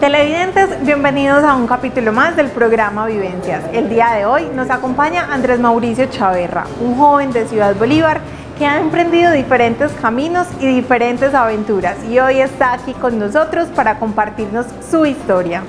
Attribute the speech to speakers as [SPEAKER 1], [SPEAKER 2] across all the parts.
[SPEAKER 1] Televidentes, bienvenidos a un capítulo más del programa Vivencias. El día de hoy nos acompaña Andrés Mauricio Chaverra, un joven de Ciudad Bolívar que ha emprendido diferentes caminos y diferentes aventuras y hoy está aquí con nosotros para compartirnos su historia.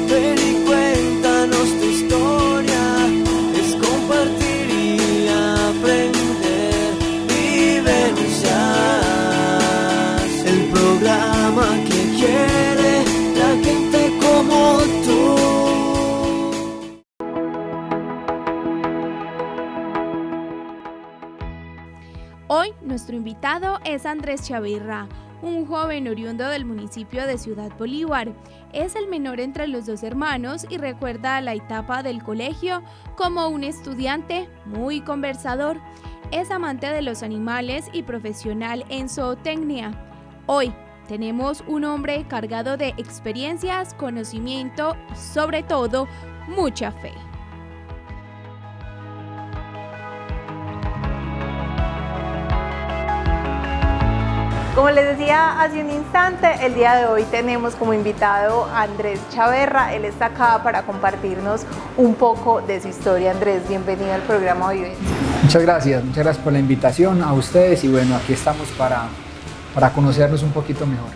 [SPEAKER 2] Ven y cuéntanos tu historia, es compartir y aprender. Vivencias, el programa que quiere la gente como tú.
[SPEAKER 3] Hoy nuestro invitado es Andrés Chaverra, un joven oriundo del municipio de Ciudad Bolívar. Es el menor entre los dos hermanos y recuerda la etapa del colegio como un estudiante muy conversador. Es amante de los animales y profesional en zootecnia. Hoy tenemos un hombre cargado de experiencias, conocimiento y sobre todo mucha fe.
[SPEAKER 1] Como les decía hace un instante, el día de hoy tenemos como invitado a Andrés Chaverra. Él está acá para compartirnos un poco de su historia. Andrés, bienvenido al programa Vivencias.
[SPEAKER 4] Muchas gracias por la invitación a ustedes y bueno, aquí estamos para conocernos un poquito mejor.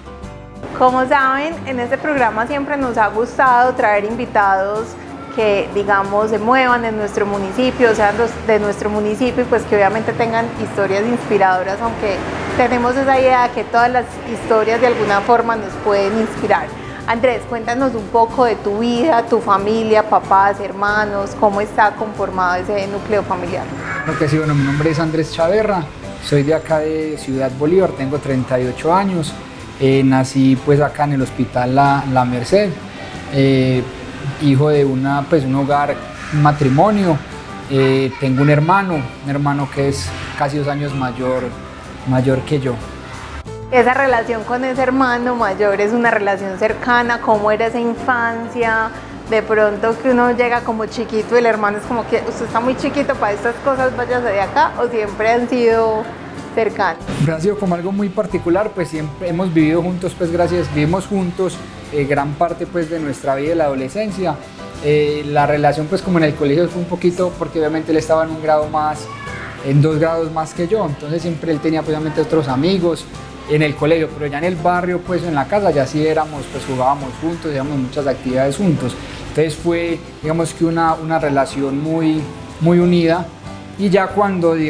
[SPEAKER 1] Como saben, en este programa siempre nos ha gustado traer invitados que, digamos, se muevan en nuestro municipio, sean de nuestro municipio y pues que obviamente tengan historias inspiradoras, aunque tenemos esa idea de que todas las historias de alguna forma nos pueden inspirar. Andrés, cuéntanos un poco de tu vida, tu familia, papás, hermanos, cómo está conformado ese núcleo familiar.
[SPEAKER 4] Lo que sí, bueno, mi nombre es Andrés Chaverra, soy de acá de Ciudad Bolívar, tengo 38 años, nací pues acá en el hospital La Merced, hijo de un hogar, un matrimonio, tengo un hermano que es casi 2 años mayor que yo.
[SPEAKER 1] Esa relación con ese hermano mayor es una relación cercana. ¿Cómo era esa infancia? De pronto que uno llega como chiquito y el hermano es como que usted está muy chiquito para estas cosas, váyase de acá, o siempre han sido cercanos.
[SPEAKER 4] Siempre ha sido como algo muy particular, pues siempre hemos vivido juntos, pues vivimos juntos gran parte pues de nuestra vida y de la adolescencia. La relación pues como en el colegio fue un poquito, porque obviamente él estaba en 2 grados más que yo, entonces siempre él tenía pues obviamente otros amigos en el colegio, pero ya en el barrio pues en la casa ya sí jugábamos juntos, hacíamos muchas actividades juntos, entonces fue digamos que una relación muy unida. Y ya cuando mi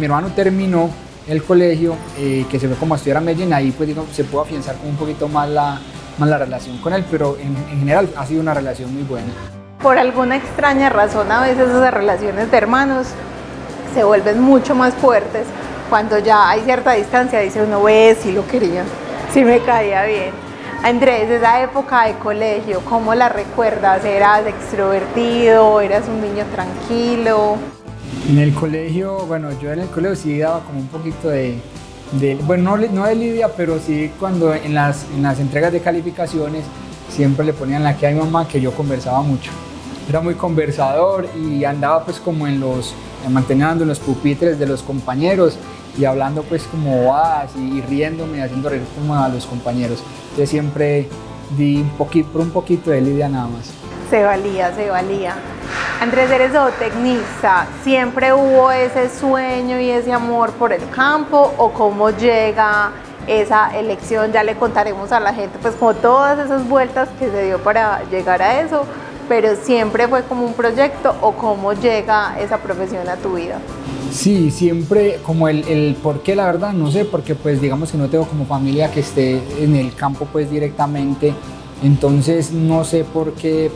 [SPEAKER 4] hermano terminó el colegio, que se fue como a estudiar a Medellín, ahí pues se pudo afianzar como un poquito más la relación con él, pero en general ha sido una relación muy buena.
[SPEAKER 1] Por alguna extraña razón a veces esas relaciones de hermanos se vuelven mucho más fuertes cuando ya hay cierta distancia, dice uno, ve, sí lo quería, sí me caía bien. Andrés, esa época de colegio, ¿cómo la recuerdas? ¿Eras extrovertido? ¿Eras un niño tranquilo?
[SPEAKER 4] En el colegio, yo en el colegio sí daba como un poquito no de lidia, pero sí cuando en las entregas de calificaciones siempre le ponían la que a mi mamá que yo conversaba mucho. Era muy conversador y andaba pues como manteniendo en los pupitres de los compañeros y hablando pues como bobadas y riéndome, haciendo reír como a los compañeros. Yo siempre di un poquito de lidia nada más.
[SPEAKER 1] Se valía. Andrés, eres zootecnista, ¿siempre hubo ese sueño y ese amor por el campo o cómo llega esa elección? Ya le contaremos a la gente pues como todas esas vueltas que se dio para llegar a eso, pero siempre fue como un proyecto o cómo llega esa profesión a tu vida.
[SPEAKER 4] Sí, siempre como el por qué, la verdad no sé, porque pues digamos que no tengo como familia que esté en el campo pues directamente, entonces no sé por qué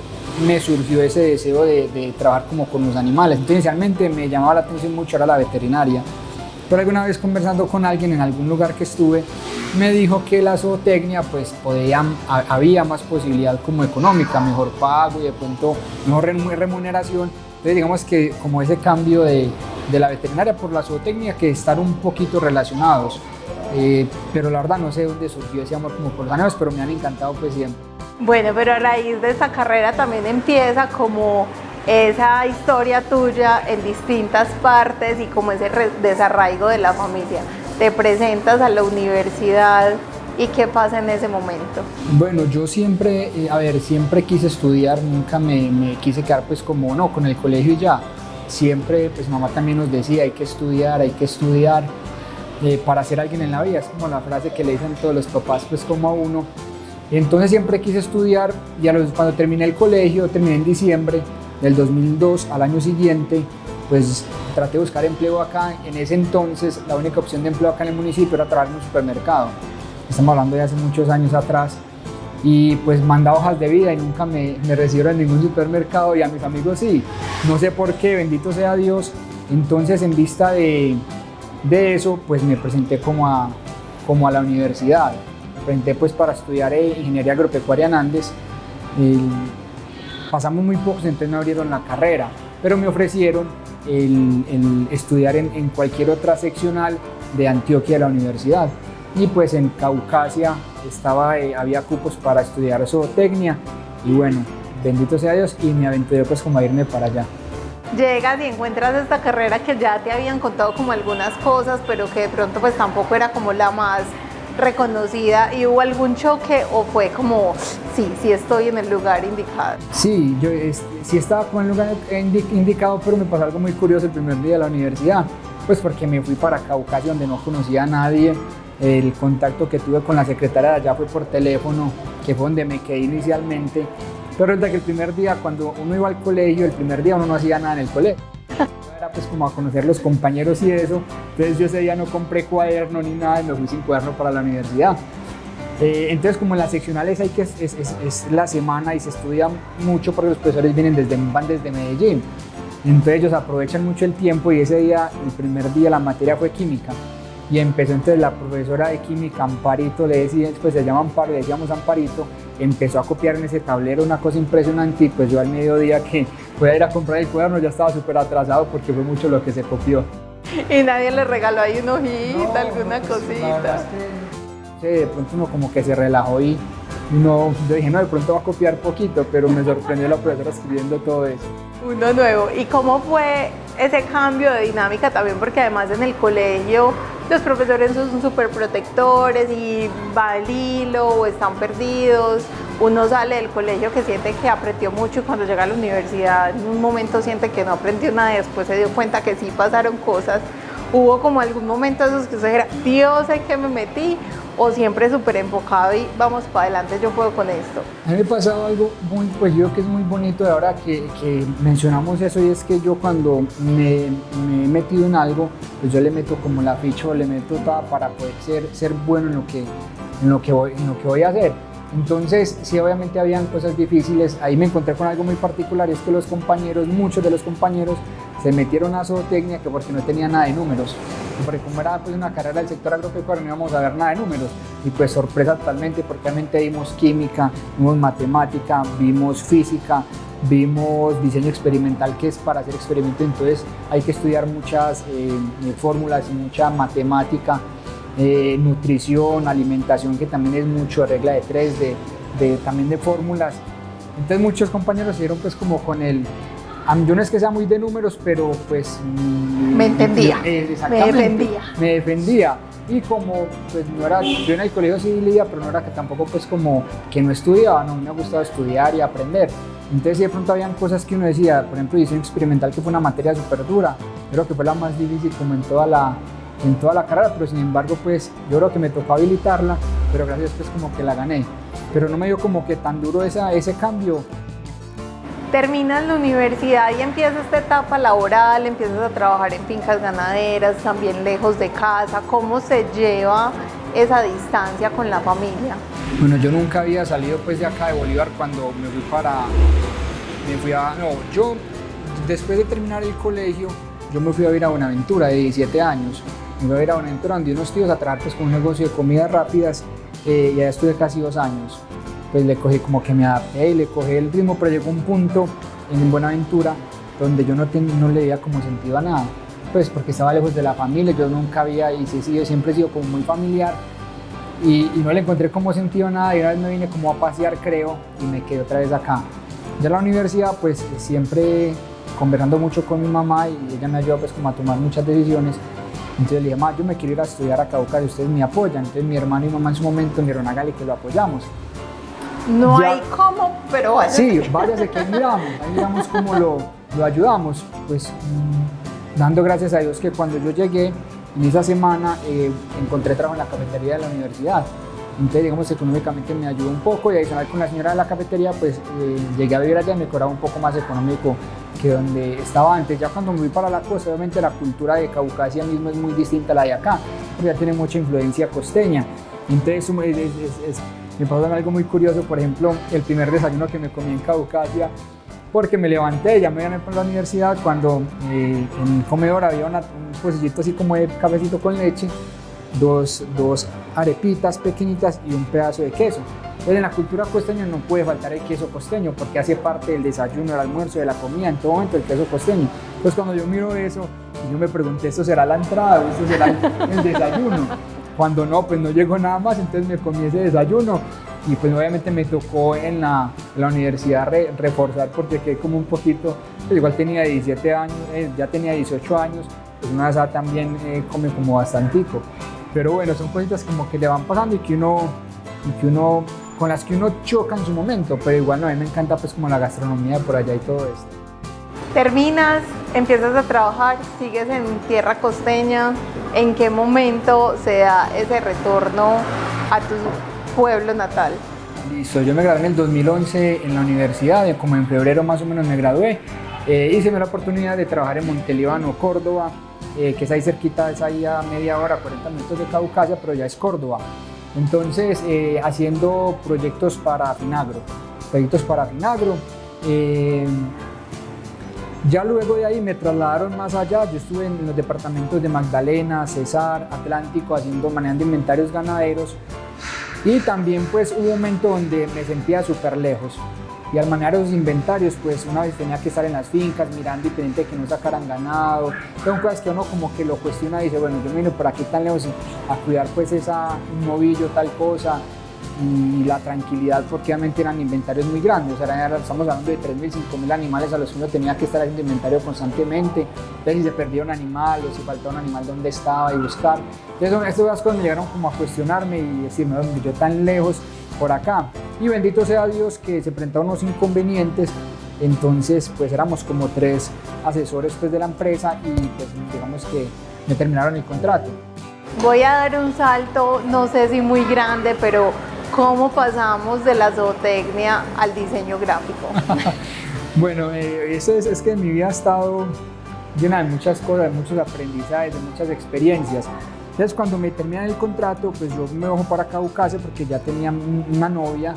[SPEAKER 4] me surgió ese deseo de trabajar como con los animales. Entonces inicialmente me llamaba la atención mucho era la veterinaria, pero alguna vez conversando con alguien en algún lugar que estuve me dijo que la zootecnia pues había más posibilidad como económica, mejor pago y de pronto mejor remuneración. Entonces digamos que como ese cambio de la veterinaria por la zootecnia, que estar un poquito relacionados. pero la verdad no sé dónde surgió ese amor como por los animales, pero me han encantado pues siempre.
[SPEAKER 1] Bueno, pero a raíz de esta carrera también empieza como esa historia tuya en distintas partes y como ese desarraigo de la familia. Te presentas a la universidad y ¿qué pasa en ese momento?
[SPEAKER 4] Bueno, yo siempre, siempre quise estudiar, nunca me quise quedar pues como no, con el colegio y ya. Siempre pues mamá también nos decía hay que estudiar para ser alguien en la vida, es como la frase que le dicen todos los papás pues como a uno. Entonces siempre quise estudiar y cuando terminé el colegio, terminé en diciembre del 2002, al año siguiente, pues traté de buscar empleo acá. En ese entonces la única opción de empleo acá en el municipio era trabajar en un supermercado. Estamos hablando de hace muchos años atrás. Y pues mandaba hojas de vida y nunca me recibieron en ningún supermercado y a mis amigos sí. No sé por qué, bendito sea Dios. Entonces en vista de eso, pues me presenté como a la universidad. Me presenté pues para estudiar Ingeniería Agropecuaria en Andes. Pasamos muy pocos, entonces me abrieron la carrera, pero me ofrecieron el estudiar en cualquier otra seccional de Antioquia de la universidad. Y pues en Caucasia había cupos para estudiar zootecnia y bueno, bendito sea Dios, y me aventuré pues como a irme para allá.
[SPEAKER 1] Llegas y encuentras esta carrera que ya te habían contado como algunas cosas, pero que de pronto pues tampoco era como la más reconocida. ¿Y hubo algún choque o fue como, sí estoy en el lugar indicado?
[SPEAKER 4] Sí, yo sí estaba con el lugar indicado, pero me pasó algo muy curioso el primer día de la universidad, pues porque me fui para Caucasia donde no conocía a nadie. El contacto que tuve con la secretaria de allá fue por teléfono, que fue donde me quedé inicialmente. Pero resulta que el primer día, cuando uno iba al colegio, el primer día uno no hacía nada en el colegio. Era pues como a conocer los compañeros y eso. Entonces yo ese día no compré cuaderno ni nada y me fui sin cuaderno para la universidad. Entonces como en las seccionales es la semana y se estudia mucho porque los profesores van desde Medellín. Entonces ellos aprovechan mucho el tiempo y ese día, el primer día, la materia fue química. Y empezó entonces la profesora de química, Amparito, pues se llama Amparo, le decíamos Amparito, empezó a copiar en ese tablero una cosa impresionante y pues yo al mediodía que voy a ir a comprar el cuaderno ya estaba súper atrasado porque fue mucho lo que se copió.
[SPEAKER 1] ¿Y nadie le regaló ahí una hojita, alguna cosita?
[SPEAKER 4] Sí, de pronto uno como que se relajó y yo dije, no, de pronto va a copiar poquito, pero me sorprendió la profesora escribiendo todo eso.
[SPEAKER 1] Uno nuevo. ¿Y cómo fue ese cambio de dinámica también? Porque además en el colegio los profesores son súper protectores y va el hilo o están perdidos. Uno sale del colegio que siente que aprendió mucho y cuando llega a la universidad en un momento siente que no aprendió nada y después se dio cuenta que sí pasaron cosas. ¿Hubo como algún momento de esos que usted dijera, Dios, ¿en qué me metí? ¿O siempre súper enfocado y vamos para adelante, yo puedo con esto?
[SPEAKER 4] A mí me ha pasado algo pues yo creo que es muy bonito de ahora que mencionamos eso, y es que yo cuando me he metido en algo, pues yo le meto como la ficha o le meto toda para poder ser bueno en lo que voy a hacer. Entonces, sí, obviamente habían cosas difíciles. Ahí me encontré con algo muy particular, y es que muchos de los compañeros se metieron a zootecnia que porque no tenía nada de números. Porque como era pues una carrera del sector agropecuario no íbamos a ver nada de números. Y pues sorpresa totalmente, porque realmente vimos química, vimos matemática, vimos física, vimos diseño experimental, que es para hacer experimentos. Entonces hay que estudiar muchas fórmulas y mucha matemática. Nutrición, alimentación, que también es mucho, regla de 3, también de fórmulas. Entonces muchos compañeros se dieron pues como con yo no es que sea muy de números, pero pues
[SPEAKER 1] me entendía, me
[SPEAKER 4] defendía. Y como pues no era, yo en el colegio sí leía, pero no era que tampoco pues como que no estudiaba, no me gustaba estudiar y aprender. Entonces de pronto habían cosas que uno decía, por ejemplo diseño experimental, que fue una materia súper dura, creo que fue la más difícil como en toda la carrera, pero sin embargo pues yo creo que me tocó habilitarla, pero gracias pues como que la gané, pero no me dio como que tan duro ese cambio.
[SPEAKER 1] Terminas la universidad y empieza esta etapa laboral, empiezas a trabajar en fincas ganaderas, también lejos de casa. ¿Cómo se lleva esa distancia con la familia?
[SPEAKER 4] Bueno, yo nunca había salido pues de acá de Bolívar cuando yo después de terminar el colegio, yo me fui a vivir a Buenaventura de 17 años. Me fui a vivir a Buenaventura donde unos tíos a trabajar pues con un negocio de comidas rápidas y allá estuve casi 2 años. Pues le cogí como que me adapté y le cogí el ritmo, pero llegó un punto en Buenaventura donde yo no le veía como sentido a nada. pues porque estaba lejos de la familia, yo nunca había, y sí, yo siempre he sido como muy familiar, y no le encontré como sentido nada, y una vez me vine como a pasear, creo, y me quedé otra vez acá. Ya en la universidad, pues siempre conversando mucho con mi mamá, y ella me ayudó pues como a tomar muchas decisiones. Entonces le dije, mamá, yo me quiero ir a estudiar a Caucasia, ustedes me apoyan. Entonces mi hermano y mamá en su momento me dijeron, hágale que lo apoyamos.
[SPEAKER 1] No
[SPEAKER 4] Ya,
[SPEAKER 1] hay cómo, pero vaya.
[SPEAKER 4] sí, váyase que ahí miramos cómo lo ayudamos. Pues dando gracias a Dios que cuando yo llegué, en esa semana encontré trabajo en la cafetería de la universidad. Entonces, digamos, económicamente me ayudó un poco, y adicional con la señora de la cafetería, pues llegué a vivir allá y me cobraba un poco más económico que donde estaba antes. Ya cuando me fui para la costa, obviamente la cultura de Caucasia mismo es muy distinta a la de acá, porque ya tiene mucha influencia costeña. Entonces me pasó algo muy curioso, por ejemplo, el primer desayuno que me comí en Caucasia, porque me levanté, ya me iban para la universidad, cuando en el comedor había un pocillito así como de cafecito con leche, dos arepitas pequeñitas y un pedazo de queso. Entonces, en la cultura costeña no puede faltar el queso costeño, porque hace parte del desayuno, del almuerzo, de la comida, en todo momento el queso costeño. Entonces cuando yo miro eso, yo me pregunté, ¿esto será la entrada o esto será el desayuno? Cuando no, pues no llegó nada más, entonces me comí ese desayuno, y pues obviamente me tocó en la universidad reforzar, porque quedé como un poquito, pues igual tenía 17 años, ya tenía 18 años, pues una edad también come como bastantico. Pero bueno, son cositas como que le van pasando y que uno, con las que uno choca en su momento, pero igual no, a mí me encanta pues como la gastronomía de por allá y todo esto.
[SPEAKER 1] Terminas, empiezas a trabajar, sigues en tierra costeña. ¿En qué momento se da ese retorno a tu pueblo natal?
[SPEAKER 4] Listo, yo me gradué en el 2011 en la universidad, como en febrero más o menos me gradué. Y se me dio la oportunidad de trabajar en Montelíbano, Córdoba, que es ahí cerquita, es ahí a media hora, 40 minutos de Caucasia, pero ya es Córdoba. Entonces, haciendo proyectos para Finagro. Ya luego de ahí me trasladaron más allá, yo estuve en los departamentos de Magdalena, Cesar, Atlántico, manejando inventarios ganaderos, y también pues hubo un momento donde me sentía súper lejos, y al manejar esos inventarios pues una vez tenía que estar en las fincas mirando y pendiente de que no sacaran ganado. Son cosas que uno como que lo cuestiona y dice, bueno, yo me vine por aquí tan lejos a cuidar pues un novillo, tal cosa, y la tranquilidad, porque obviamente eran inventarios muy grandes, o sea, estamos hablando de 3.000, 5.000 animales a los que uno tenía que estar haciendo inventario constantemente. Entonces, si se perdía un animal o si faltaba un animal, dónde estaba, y buscar. Entonces, estas cosas me llegaron como a cuestionarme y decirme, yo tan lejos por acá. Y bendito sea Dios que se presentaron unos inconvenientes. Entonces, pues éramos como 3 asesores pues, de la empresa, y pues digamos que me terminaron el contrato.
[SPEAKER 1] Voy a dar un salto, no sé si muy grande, pero ¿cómo pasamos de la zootecnia al diseño gráfico?
[SPEAKER 4] Bueno, eso es que mi vida ha estado llena de muchas cosas, de muchos aprendizajes, de muchas experiencias. Entonces, cuando me terminan el contrato, pues yo me bajo para Caucasia, porque ya tenía una novia,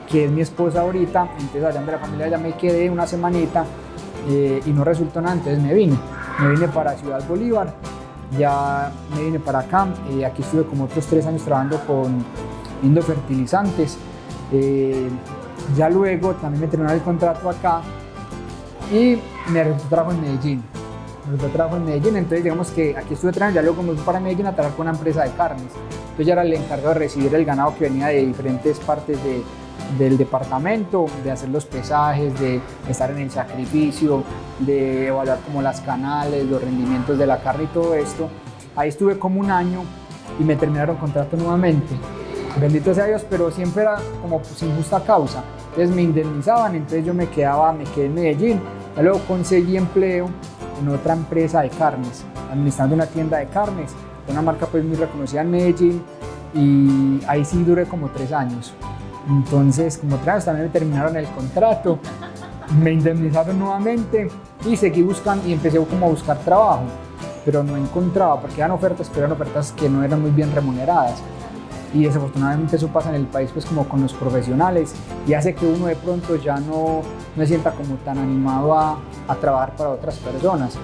[SPEAKER 4] que es mi esposa ahorita. Entonces, allá de la familia ya me quedé una semanita, y no resultó nada, entonces me vine para Ciudad Bolívar. Ya me vine para acá, aquí estuve como otros 3 años trabajando con Indofertilizantes. Ya luego también me terminaron el contrato acá y me resultó trabajo en Medellín. Entonces digamos que aquí estuve trabajando, ya luego me fui para Medellín a trabajar con una empresa de carnes. Entonces ya era el encargado de recibir el ganado que venía de diferentes partes del departamento, de hacer los pesajes, de estar en el sacrificio, de evaluar como las canales, los rendimientos de la carne y todo esto. Ahí estuve como 1 año y me terminaron el contrato nuevamente. Bendito sea Dios, pero siempre era como sin justa causa. Entonces me indemnizaban, entonces yo me quedé en Medellín. Ya luego conseguí empleo en otra empresa de carnes, administrando una tienda de carnes, una marca pues muy reconocida en Medellín, y ahí sí duré como 3 años. Entonces, como 3 años también me terminaron el contrato, me indemnizaron nuevamente y seguí buscando, y empecé como a buscar trabajo, pero no encontraba, porque eran ofertas, pero eran ofertas que no eran muy bien remuneradas. Y desafortunadamente eso pasa en el país pues como con los profesionales, y hace que uno de pronto ya no se sienta como tan animado a trabajar para otras personas.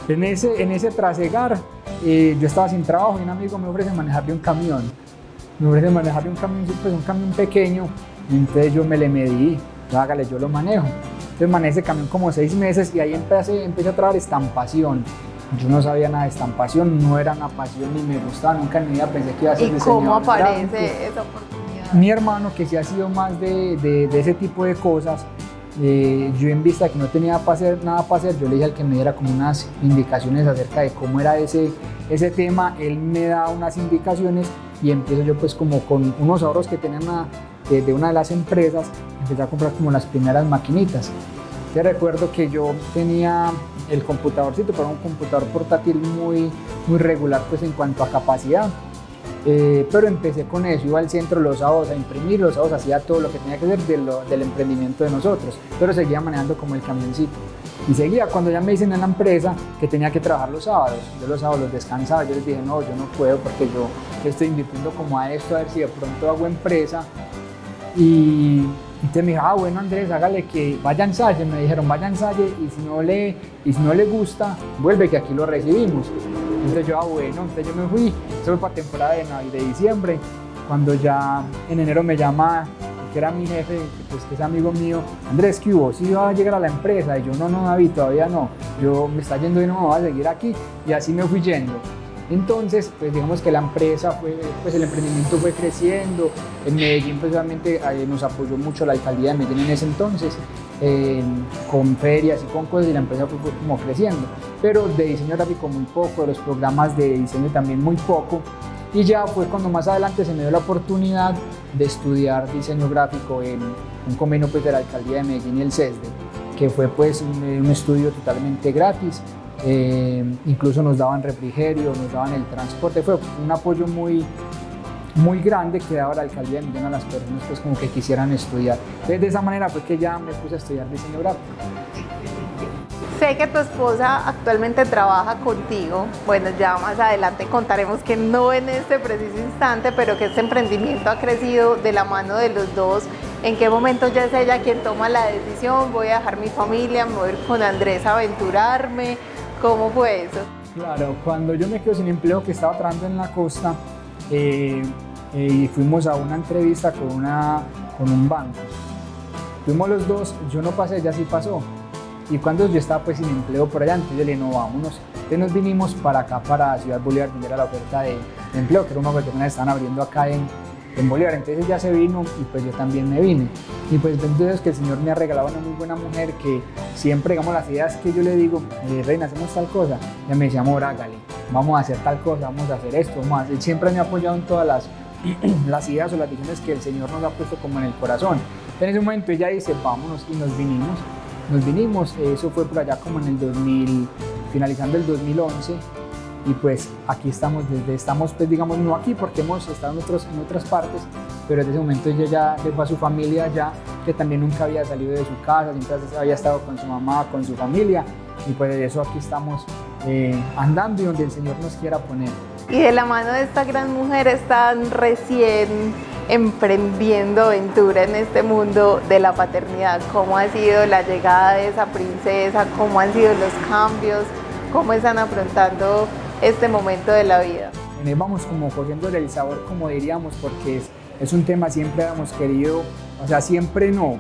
[SPEAKER 4] En ese trasegar, yo estaba sin trabajo y un amigo me ofrece manejarle un camión. Pues un camión pequeño, y entonces yo me le medí, hágale, yo lo manejo. Entonces manejé ese camión como 6 meses, y ahí empecé a trabajar estampación. yo no sabía nada de estampación, no era una pasión ni me gustaba, nunca en mi vida pensé que iba a ser
[SPEAKER 1] ¿Y
[SPEAKER 4] diseñador
[SPEAKER 1] cómo aparece
[SPEAKER 4] gráfico.
[SPEAKER 1] esa oportunidad?
[SPEAKER 4] Mi hermano, que sí ha sido más de ese tipo de cosas, yo en vista de que no tenía nada para hacer, yo le dije al que me diera como unas indicaciones acerca de cómo era ese tema, él me da unas indicaciones y empiezo yo pues como con unos ahorros que tenía de una de las empresas, empecé a comprar como las primeras maquinitas. Te recuerdo que yo tenía el computadorcito, pero un computador portátil muy regular pues en cuanto a capacidad. Pero empecé con eso, iba al centro los sábados a imprimir, los sábados hacía todo lo que tenía que hacer del emprendimiento de nosotros, pero seguía manejando como el camioncito. Y seguía, cuando ya me dicen en la empresa que tenía que trabajar los sábados, yo los sábados los descansaba, yo les dije no, yo no puedo porque yo estoy invirtiendo como a esto, a ver si de pronto hago empresa. Y entonces me dijo, bueno Andrés, hágale que vaya a ensaye, me dijeron vaya a ensaye y si no le gusta, vuelve que aquí lo recibimos. Entonces yo, bueno, entonces yo me fui, eso fue para temporada de diciembre, cuando ya en enero me llama, que era mi jefe, pues que es amigo mío, Andrés, ¿qué hubo? ¿Sí va a llegar a la empresa? Y yo, no, David, todavía no, yo me está yendo y no me voy a seguir aquí, y así me fui yendo. Entonces, pues digamos que la empresa pues el emprendimiento fue creciendo, en Medellín pues obviamente nos apoyó mucho la alcaldía de Medellín en ese entonces, con ferias y con cosas, y la empresa fue como creciendo, pero de diseño gráfico muy poco, de los programas de diseño también muy poco, y ya fue cuando más adelante se me dio la oportunidad de estudiar diseño gráfico en un convenio pues de la alcaldía de Medellín y el CESDE, que fue pues un estudio totalmente gratis. Incluso nos daban refrigerio, nos daban el transporte, fue un apoyo muy grande que daba la alcaldía de Medellín a las personas pues como que quisieran estudiar. Entonces de esa manera fue que ya me puse a estudiar diseño gráfico.
[SPEAKER 1] Sé que tu esposa actualmente trabaja contigo, bueno ya más adelante contaremos que no en este preciso instante, pero que este emprendimiento ha crecido de la mano de los dos. ¿En qué momento ya es ella quien toma la decisión? Voy a dejar mi familia, me voy a ir con Andrés a aventurarme. ¿Cómo fue eso?
[SPEAKER 4] Claro, cuando yo me quedo sin empleo, que estaba trabajando en la costa, y fuimos a una entrevista con un banco. Fuimos los dos, yo no pasé, ella sí pasó. Y cuando yo estaba pues sin empleo por allá, entonces yo le dije, no, vámonos. Entonces nos vinimos para acá, para Ciudad Bolívar, donde era la oferta de empleo, que era una oferta que estaban abriendo acá en Bolívar. Entonces ella se vino y pues yo también me vine. Y pues entonces que el Señor me ha regalado una muy buena mujer que siempre, digamos, las ideas que yo le digo, Reina, hacemos tal cosa, ella me decía, amor, hágale, vamos a hacer tal cosa, vamos a hacer esto, vamos a hacer. Siempre me ha apoyado en todas las ideas o las decisiones que el Señor nos ha puesto como en el corazón. En ese momento ella dice, vámonos, y nos vinimos, eso fue por allá como en el 2000, finalizando el 2011. Y pues aquí estamos pues digamos no aquí porque hemos estado en otras partes, pero desde ese momento ella ya dejó a su familia ya, que también nunca había salido de su casa, siempre había estado con su mamá, con su familia, y pues de eso aquí estamos andando y donde el Señor nos quiera poner.
[SPEAKER 1] Y de la mano de esta gran mujer están recién emprendiendo aventura en este mundo de la paternidad. ¿Cómo ha sido la llegada de esa princesa? ¿Cómo han sido los cambios? ¿Cómo están afrontando este momento de la vida?
[SPEAKER 4] Vamos como cogiéndole el sabor, como diríamos, porque es un tema siempre hemos querido, o sea, siempre no.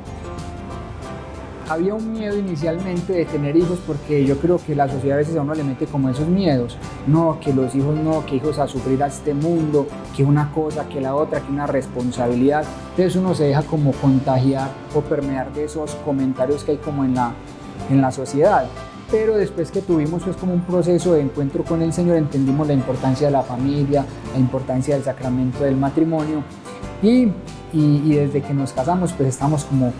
[SPEAKER 4] Había un miedo inicialmente de tener hijos porque yo creo que la sociedad a veces a uno le mete como esos miedos. No, que los hijos no, que hijos a sufrir a este mundo, que una cosa, que la otra, que una responsabilidad. Entonces uno se deja como contagiar o permear de esos comentarios que hay como en la sociedad. Pero después que tuvimos pues como un proceso de encuentro con el Señor, entendimos la importancia de la familia, la importancia del sacramento del matrimonio y desde que nos casamos pues estamos como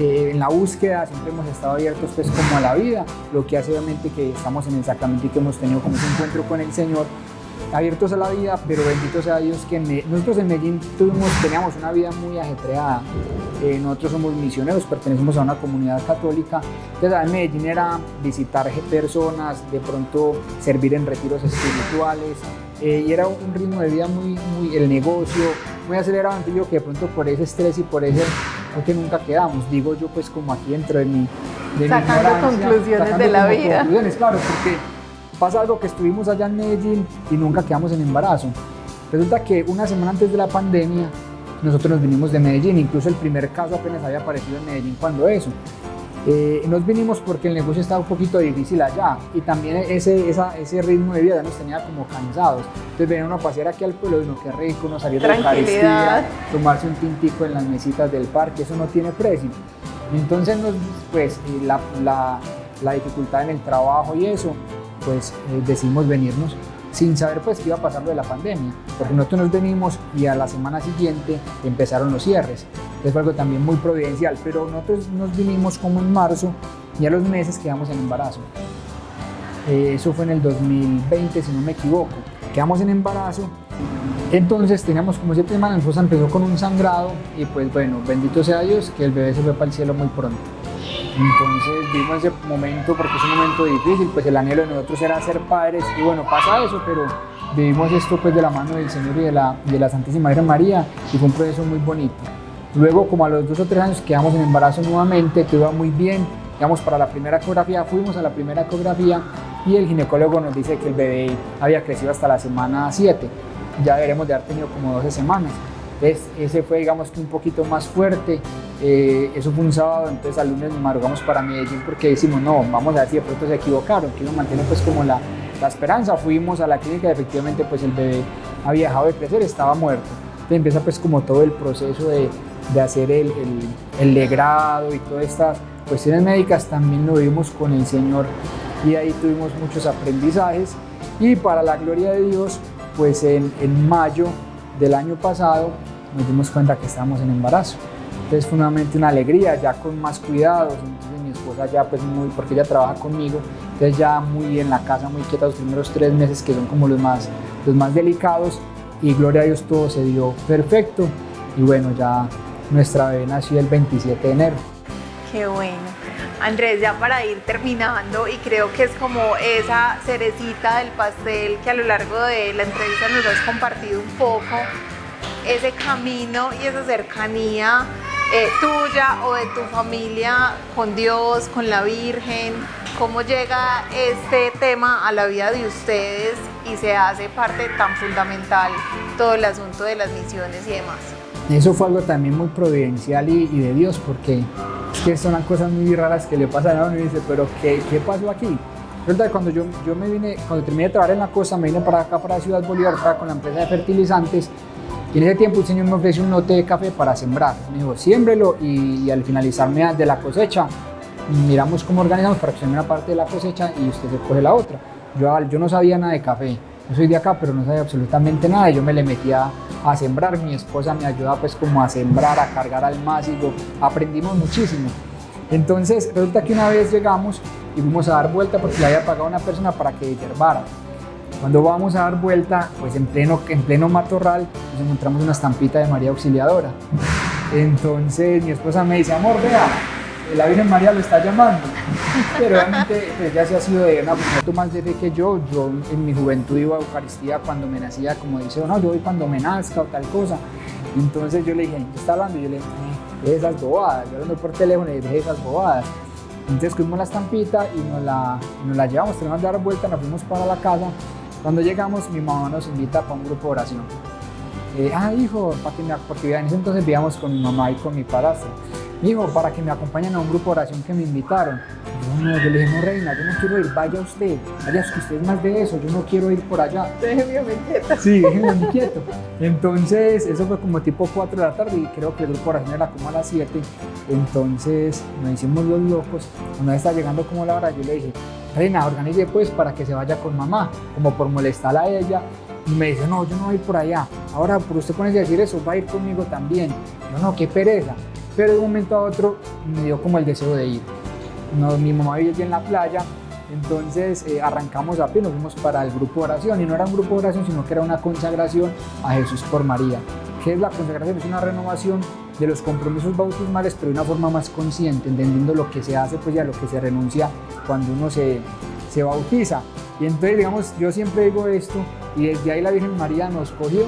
[SPEAKER 4] en la búsqueda, siempre hemos estado abiertos pues como a la vida, lo que hace obviamente que estamos en el sacramento y que hemos tenido como ese encuentro con el Señor, abiertos a la vida, pero bendito sea Dios que nosotros en Medellín teníamos una vida muy ajetreada. Nosotros somos misioneros, pertenecemos a una comunidad católica, entonces en Medellín era visitar personas, de pronto servir en retiros espirituales, y era un ritmo de vida muy el negocio, muy acelerado. Entonces yo que de pronto por ese estrés y por ese, creo que nunca quedamos, digo yo pues como aquí dentro de mi
[SPEAKER 1] sacando conclusiones de la vida.
[SPEAKER 4] Conclusiones, claro, porque pasa algo que estuvimos allá en Medellín y nunca quedamos en embarazo. Resulta que una semana antes de la pandemia nosotros nos vinimos de Medellín, incluso el primer caso apenas había aparecido en Medellín cuando eso. Nos vinimos porque el negocio estaba un poquito difícil allá y también ese ritmo de vida nos tenía como cansados. Entonces venía uno a pasear aquí al pueblo y uno qué rico, uno salir de la Eucaristía, tomarse un tintico en las mesitas del parque, eso no tiene precio. Entonces la dificultad en el trabajo y eso, pues decidimos venirnos sin saber pues qué iba a pasar lo de la pandemia, porque nosotros nos venimos y a la semana siguiente empezaron los cierres. Entonces fue algo también muy providencial, pero nosotros nos vinimos como en marzo y a los meses quedamos en embarazo. Eso fue en el 2020, si no me equivoco. Quedamos en embarazo, entonces teníamos como 7 semanas, mi esposa empezó con un sangrado y pues bueno, bendito sea Dios que el bebé se fue para el cielo muy pronto. Entonces vimos ese momento porque es un momento difícil, pues el anhelo de nosotros era ser padres y bueno, pasa eso, pero vivimos esto pues de la mano del Señor y de la Santísima Virgen María y fue un proceso muy bonito. Luego como a los 2 o 3 años quedamos en embarazo nuevamente, todo iba muy bien, íbamos para la primera ecografía, fuimos a la primera ecografía y el ginecólogo nos dice que el bebé había crecido hasta la semana 7, ya deberemos de haber tenido como 12 semanas. Entonces ese fue digamos que un poquito más fuerte, eso fue un sábado, entonces al lunes nos madrugamos para Medellín porque decimos no, vamos a ver si de pronto se equivocaron, que uno mantiene pues como la esperanza. Fuimos a la clínica y efectivamente pues el bebé había dejado de crecer, estaba muerto. Entonces empieza pues como todo el proceso de hacer el legrado y todas estas cuestiones médicas, también lo vimos con el Señor y ahí tuvimos muchos aprendizajes y para la gloria de Dios pues en mayo del año pasado nos dimos cuenta que estábamos en embarazo. Entonces fue nuevamente una alegría, ya con más cuidados. Entonces mi esposa ya pues muy, porque ella trabaja conmigo, entonces ya muy en la casa, muy quieta los primeros 3 meses que son como los más delicados y gloria a Dios todo se dio perfecto y bueno, ya nuestra bebé nació el 27 de enero.
[SPEAKER 1] Qué bueno. Andrés, ya para ir terminando, y creo que es como esa cerecita del pastel que a lo largo de la entrevista nos has compartido un poco, ese camino y esa cercanía tuya o de tu familia con Dios, con la Virgen, cómo llega este tema a la vida de ustedes y se hace parte tan fundamental todo el asunto de las misiones y demás.
[SPEAKER 4] Eso fue algo también muy providencial y de Dios, porque es que son las cosas muy raras que le pasan a uno y dice, pero ¿qué pasó aquí? Resulta que cuando yo me vine, cuando terminé de trabajar en la costa, me vine para acá, para Ciudad Bolívar, con la empresa de fertilizantes, y en ese tiempo el Señor me ofreció un lote de café para sembrar. Me dijo, siémbrelo y al finalizarme de la cosecha, miramos cómo organizamos para que se me una parte de la cosecha y usted se coge la otra. Yo no sabía nada de café, yo soy de acá, pero no sabía absolutamente nada, yo me le metía a sembrar, mi esposa me ayudaba pues como a sembrar, a cargar al másico, aprendimos muchísimo. Entonces resulta que una vez llegamos y fuimos a dar vuelta porque le había pagado a una persona para que hierbara. Cuando vamos a dar vuelta, pues en pleno matorral, nos encontramos una estampita de María Auxiliadora. Entonces mi esposa me dice, amor, vea, la Virgen María lo está llamando. Pero obviamente pues, ella se ha sido de una mujer más de fe que yo en mi juventud iba a Eucaristía cuando me nacía, como dice, no, yo voy cuando me nazca o tal cosa. Entonces yo le dije, ¿qué está hablando? Y yo le dije, deje esas bobadas, yo hablando por teléfono y le dije esas bobadas. Entonces cogimos la estampita y nos la llevamos, tenemos que dar vuelta, nos fuimos para la casa. Cuando llegamos, mi mamá nos invita para un grupo de oración. Hijo, porque en ese entonces vivíamos con mi mamá y con mi padrastro. Hijo, para que me acompañen a un grupo de oración que me invitaron. Yo le dije, no, reina, yo no quiero ir, vaya usted, que usted es más de eso, yo no quiero ir por allá.
[SPEAKER 1] Déjeme quieto.
[SPEAKER 4] Sí, déjeme quieto. Entonces, eso fue como tipo 4 de la tarde y creo que el grupo de oración era como a las 7. Entonces, nos hicimos los locos. Una vez estaba llegando como la hora, yo le dije, reina, organice pues para que se vaya con mamá, como por molestarla a ella. Y me dice, no, yo no voy por allá. Ahora, por usted ponerse a decir eso, va a ir conmigo también. Yo, no, qué pereza. Pero de un momento a otro me dio como el deseo de ir. Mi mamá vivía allí en la playa, entonces arrancamos a pie, nos fuimos para el grupo de oración. Y no era un grupo de oración, sino que era una consagración a Jesús por María. ¿Qué es la consagración? Es una renovación de los compromisos bautismales, pero de una forma más consciente, entendiendo lo que se hace, pues ya lo que se renuncia cuando uno se bautiza. Y entonces, digamos, yo siempre digo esto, y desde ahí la Virgen María nos cogió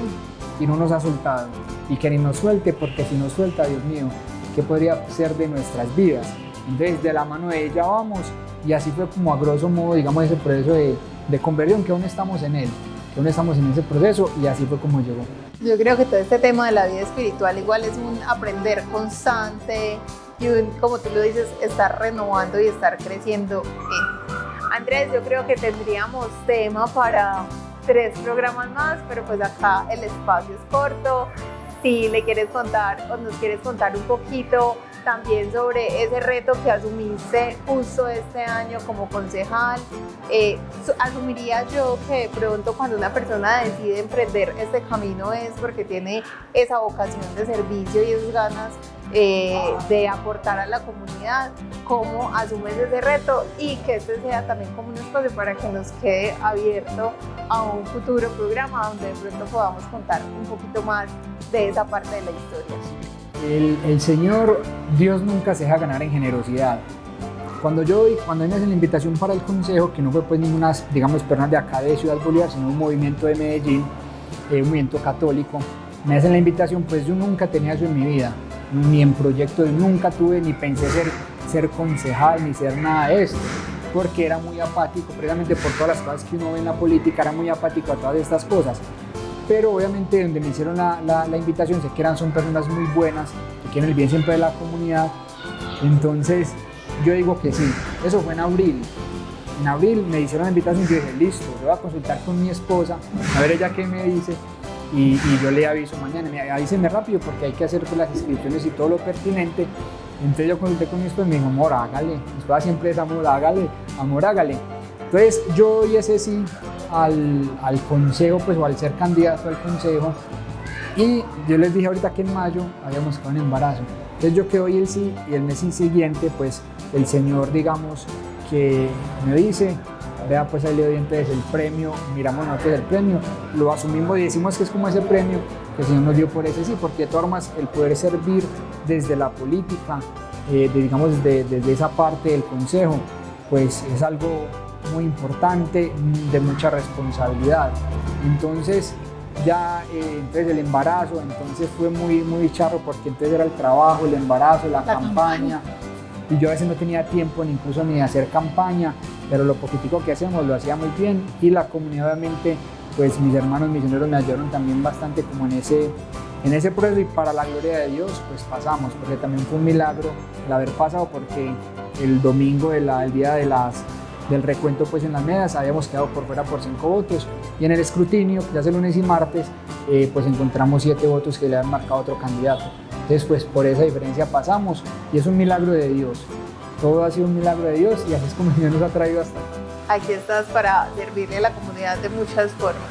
[SPEAKER 4] y no nos ha soltado. Y que ni nos suelte, porque si nos suelta, Dios mío, ¿qué podría ser de nuestras vidas? Entonces, de la mano de ella vamos, y así fue como a grosso modo, digamos, ese proceso de conversión, que aún estamos en él, que aún estamos en ese proceso, y así fue como llegó.
[SPEAKER 1] Yo creo que todo este tema de la vida espiritual igual es un aprender constante, como tú lo dices, estar renovando y estar creciendo. Andrés, yo creo que tendríamos tema para 3 programas más, pero pues acá el espacio es corto. Si le quieres contar o nos quieres contar un poquito también sobre ese reto que asumiste justo este año como concejal, asumiría yo que de pronto cuando una persona decide emprender este camino es porque tiene esa vocación de servicio y esas ganas de aportar a la comunidad. ¿Cómo asumes ese reto y que este sea también como un espacio para que nos quede abierto a un futuro programa donde de pronto podamos contar un poquito más de esa parte de la historia?
[SPEAKER 4] El Señor, Dios nunca se deja ganar en generosidad. Cuando me hacen la invitación para el consejo, que no fue pues ninguna, digamos, personas de acá de Ciudad Bolívar, sino un movimiento de Medellín, un movimiento católico, me hacen la invitación, pues yo nunca tenía eso en mi vida, ni en proyecto, nunca tuve, ni pensé ser concejal, ni ser nada de esto, porque era muy apático, precisamente por todas las cosas que uno ve en la política, era muy apático a todas estas cosas. Pero obviamente donde me hicieron la invitación, sé que son personas muy buenas, que quieren el bien siempre de la comunidad, entonces yo digo que sí. Eso fue en abril. En abril me hicieron la invitación y yo dije, listo, yo voy a consultar con mi esposa, a ver ella qué me dice, y yo le aviso mañana, avíseme rápido porque hay que hacer pues, las inscripciones y todo lo pertinente. Entonces yo consulté con mi esposa y me dijo, amor, hágale, mi esposa siempre es amor, hágale. Entonces yo di ese sí al consejo, pues, o al ser candidato al consejo, y yo les dije ahorita que en mayo habíamos quedado en embarazo. Entonces yo que doy el sí y el mes siguiente, pues el Señor, digamos, que me dice, vea, pues ahí le doy entonces el premio, miramos nosotros el premio, lo asumimos y decimos que es como ese premio que el Señor nos dio por ese sí, porque de todas formas el poder servir desde la política, digamos desde esa parte del consejo, pues es algo muy importante, de mucha responsabilidad. Entonces ya entonces el embarazo, entonces fue muy charro porque entonces era el trabajo, el embarazo, la campaña, y yo a veces no tenía tiempo ni incluso ni de hacer campaña, pero lo poquitico que hacíamos lo hacía muy bien, y la comunidad obviamente, pues mis hermanos misioneros me ayudaron también bastante como en ese proceso, y para la gloria de Dios pues pasamos, porque también fue un milagro el haber pasado, porque el domingo el día del recuento pues en las mesas habíamos quedado por fuera por 5 votos, y en el escrutinio, que ya hace lunes y martes, pues encontramos 7 votos que le han marcado otro candidato. Entonces pues por esa diferencia pasamos, y es un milagro de Dios, todo ha sido un milagro de Dios, y así es como el Señor nos ha traído hasta aquí.
[SPEAKER 1] Aquí estás para servirle a la comunidad de muchas formas.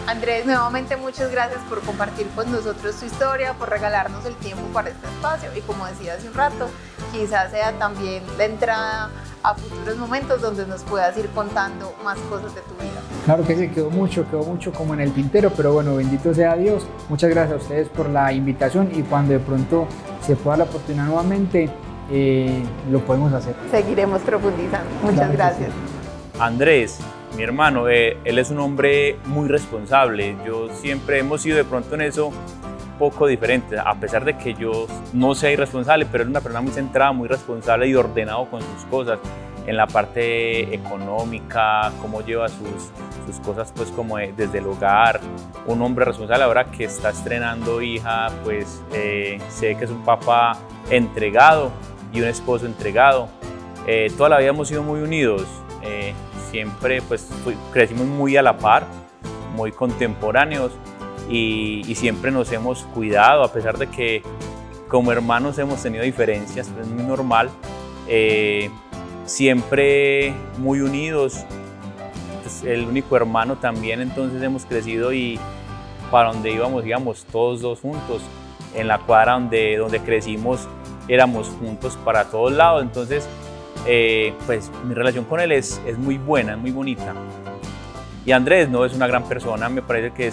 [SPEAKER 1] Andrés, nuevamente muchas gracias por compartir con nosotros tu historia, por regalarnos el tiempo para este espacio, y como decía hace un rato, quizás sea también la entrada a futuros momentos donde nos puedas ir contando más cosas de tu vida.
[SPEAKER 4] Claro que sí, quedó mucho como en el tintero, pero bueno, bendito sea Dios. Muchas gracias a ustedes por la invitación, y cuando de pronto se pueda la oportunidad nuevamente, lo podemos hacer.
[SPEAKER 1] Seguiremos profundizando. Muchas gracias.
[SPEAKER 5] Andrés, mi hermano, él es un hombre muy responsable. Yo siempre hemos sido de pronto en eso poco diferentes, a pesar de que yo no sea irresponsable, pero él es una persona muy centrada, muy responsable y ordenado con sus cosas, en la parte económica, cómo lleva sus cosas pues como desde el hogar. Un hombre responsable, ahora que está estrenando hija, pues sé que es un papá entregado y un esposo entregado. Toda la vida hemos sido muy unidos, siempre pues crecimos muy a la par, muy contemporáneos, y siempre nos hemos cuidado, a pesar de que como hermanos hemos tenido diferencias, pues es muy normal, siempre muy unidos. Pues el único hermano también, entonces hemos crecido, y para donde íbamos todos dos juntos. En la cuadra donde crecimos éramos juntos para todos lados, entonces pues mi relación con él es muy buena, es muy bonita. Y Andrés no es una gran persona, me parece que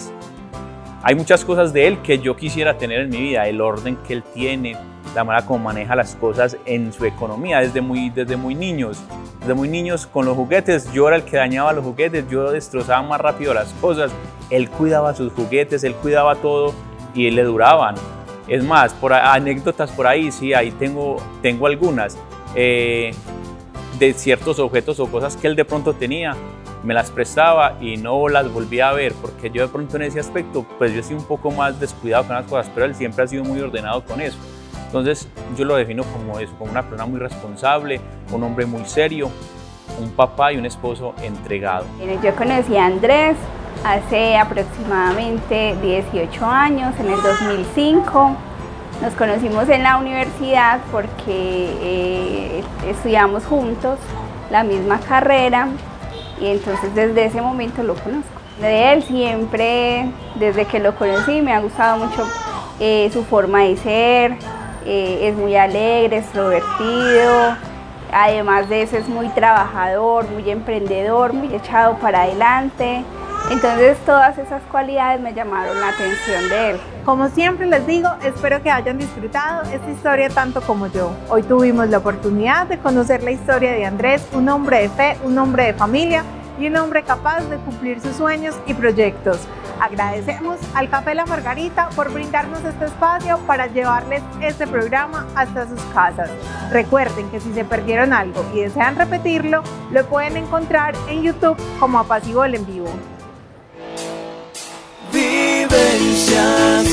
[SPEAKER 5] hay muchas cosas de él que yo quisiera tener en mi vida, el orden que él tiene, la manera como maneja las cosas en su economía desde muy niños. Desde muy niños con los juguetes, yo era el que dañaba los juguetes, yo destrozaba más rápido las cosas, él cuidaba sus juguetes, él cuidaba todo y le duraban. Es más, anécdotas por ahí, sí, ahí tengo algunas de ciertos objetos o cosas que él de pronto tenía, me las prestaba y no las volvía a ver, porque yo de pronto en ese aspecto, pues yo soy un poco más descuidado con las cosas, pero él siempre ha sido muy ordenado con eso. Entonces yo lo defino como eso, como una persona muy responsable, un hombre muy serio, un papá y un esposo entregado.
[SPEAKER 6] Yo conocí a Andrés hace aproximadamente 18 años, en el 2005. Nos conocimos en la universidad porque estudiamos juntos la misma carrera y entonces desde ese momento lo conozco. De él siempre, desde que lo conocí, me ha gustado mucho su forma de ser, es muy alegre, extrovertido, además de eso es muy trabajador, muy emprendedor, muy echado para adelante. Entonces todas esas cualidades me llamaron la atención de él.
[SPEAKER 1] Como siempre les digo, espero que hayan disfrutado esta historia tanto como yo. Hoy tuvimos la oportunidad de conocer la historia de Andrés, un hombre de fe, un hombre de familia y un hombre capaz de cumplir sus sueños y proyectos. Agradecemos al Café La Margarita por brindarnos este espacio para llevarles este programa hasta sus casas. Recuerden que si se perdieron algo y desean repetirlo, lo pueden encontrar en YouTube como Apacible en Vivo.
[SPEAKER 2] Vivencias,